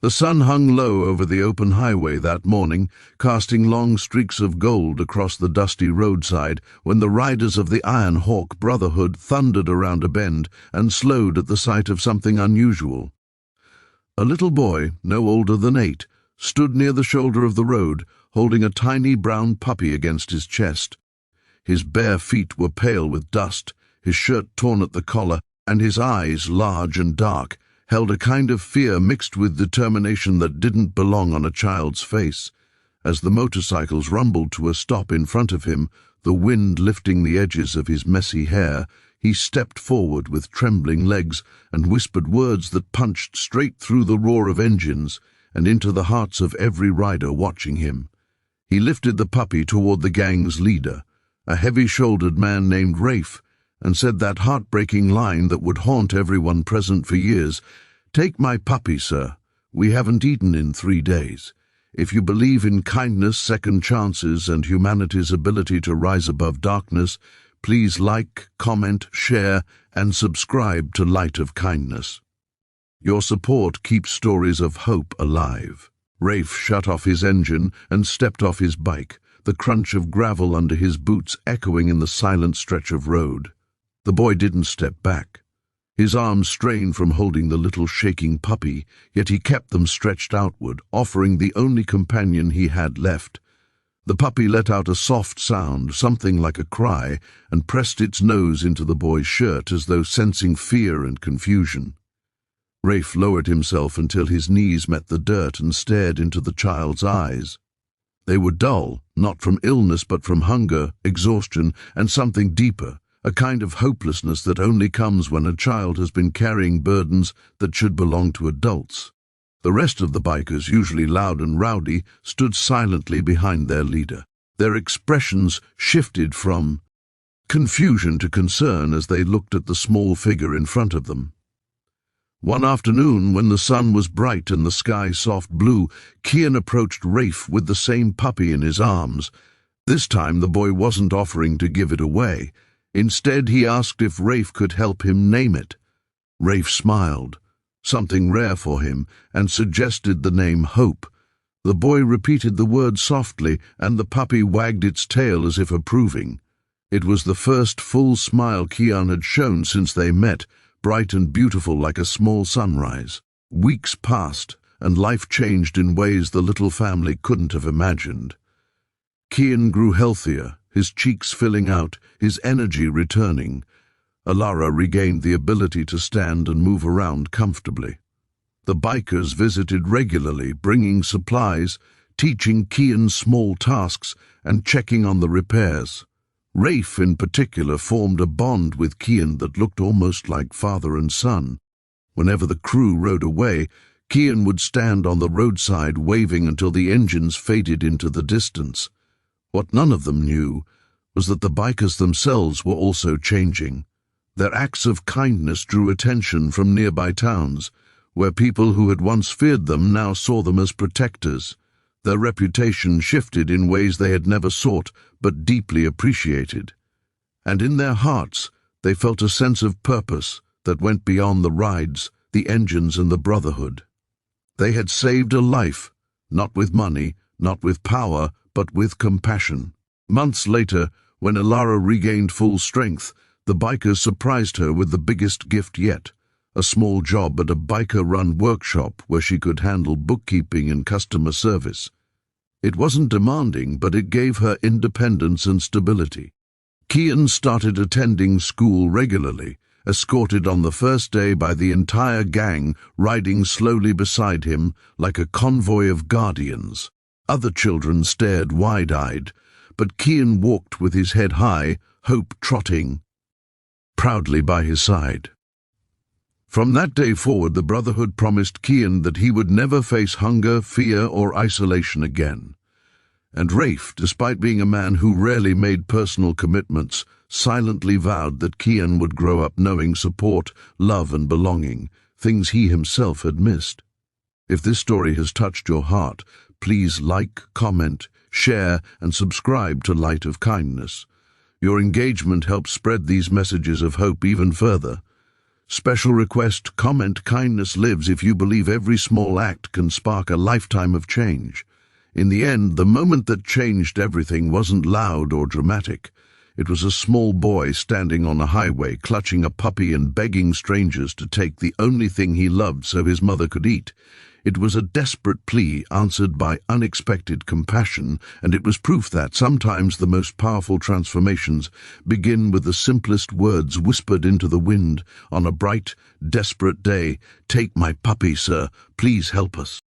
The sun hung low over the open highway that morning, casting long streaks of gold across the dusty roadside when the riders of the Iron Hawk Brotherhood thundered around a bend and slowed at the sight of something unusual. A little boy, no older than 8, stood near the shoulder of the road, holding a tiny brown puppy against his chest. His bare feet were pale with dust, his shirt torn at the collar, and his eyes, large and dark, held a kind of fear mixed with determination that didn't belong on a child's face. As the motorcycles rumbled to a stop in front of him, the wind lifting the edges of his messy hair, he stepped forward with trembling legs and whispered words that punched straight through the roar of engines and into the hearts of every rider watching him. He lifted the puppy toward the gang's leader, a heavy-shouldered man named Rafe, and said that heartbreaking line that would haunt everyone present for years: "Take my puppy, sir. We haven't eaten in 3 days. If you believe in kindness, second chances, and humanity's ability to rise above darkness, please like, comment, share, and subscribe to Light of Kindness. Your support keeps stories of hope alive." Rafe shut off his engine and stepped off his bike, the crunch of gravel under his boots echoing in the silent stretch of road. The boy didn't step back. His arms strained from holding the little shaking puppy, yet he kept them stretched outward, offering the only companion he had left. The puppy let out a soft sound, something like a cry, and pressed its nose into the boy's shirt as though sensing fear and confusion. Rafe lowered himself until his knees met the dirt and stared into the child's eyes. They were dull, not from illness but from hunger, exhaustion, and something deeper, a kind of hopelessness that only comes when a child has been carrying burdens that should belong to adults. The rest of the bikers, usually loud and rowdy, stood silently behind their leader. Their expressions shifted from confusion to concern as they looked at the small figure in front of them. One afternoon, when the sun was bright and the sky soft blue, Kian approached Rafe with the same puppy in his arms. This time the boy wasn't offering to give it away. Instead, he asked if Rafe could help him name it. Rafe smiled, something rare for him, and suggested the name Hope. The boy repeated the word softly, and the puppy wagged its tail as if approving. It was the first full smile Kian had shown since they met, bright and beautiful like a small sunrise. Weeks passed, and life changed in ways the little family couldn't have imagined. Kian grew healthier, his cheeks filling out, his energy returning. Alara regained the ability to stand and move around comfortably. The bikers visited regularly, bringing supplies, teaching Kian small tasks, and checking on the repairs. Rafe, in particular, formed a bond with Kian that looked almost like father and son. Whenever the crew rode away, Kian would stand on the roadside waving until the engines faded into the distance. What none of them knew was that the bikers themselves were also changing. Their acts of kindness drew attention from nearby towns, where people who had once feared them now saw them as protectors. Their reputation shifted in ways they had never sought but deeply appreciated. And in their hearts they felt a sense of purpose that went beyond the rides, the engines, and the brotherhood. They had saved a life, not with money, not with power, but with compassion. Months later, when Alara regained full strength, the bikers surprised her with the biggest gift yet, a small job at a biker-run workshop where she could handle bookkeeping and customer service. It wasn't demanding, but it gave her independence and stability. Kian started attending school regularly, escorted on the first day by the entire gang riding slowly beside him like a convoy of guardians. Other children stared wide-eyed, but Kian walked with his head high, Hope trotting proudly by his side. From that day forward, the Brotherhood promised Kian that he would never face hunger, fear, or isolation again. And Rafe, despite being a man who rarely made personal commitments, silently vowed that Kian would grow up knowing support, love, and belonging, things he himself had missed. If this story has touched your heart, please like, comment, share, and subscribe to Light of Kindness. Your engagement helps spread these messages of hope even further. Special request, comment, kindness lives if you believe every small act can spark a lifetime of change. In the end, the moment that changed everything wasn't loud or dramatic. It was a small boy standing on a highway, clutching a puppy and begging strangers to take the only thing he loved so his mother could eat. It was a desperate plea answered by unexpected compassion, and it was proof that sometimes the most powerful transformations begin with the simplest words whispered into the wind on a bright, desperate day. "Take my puppy, sir. Please help us."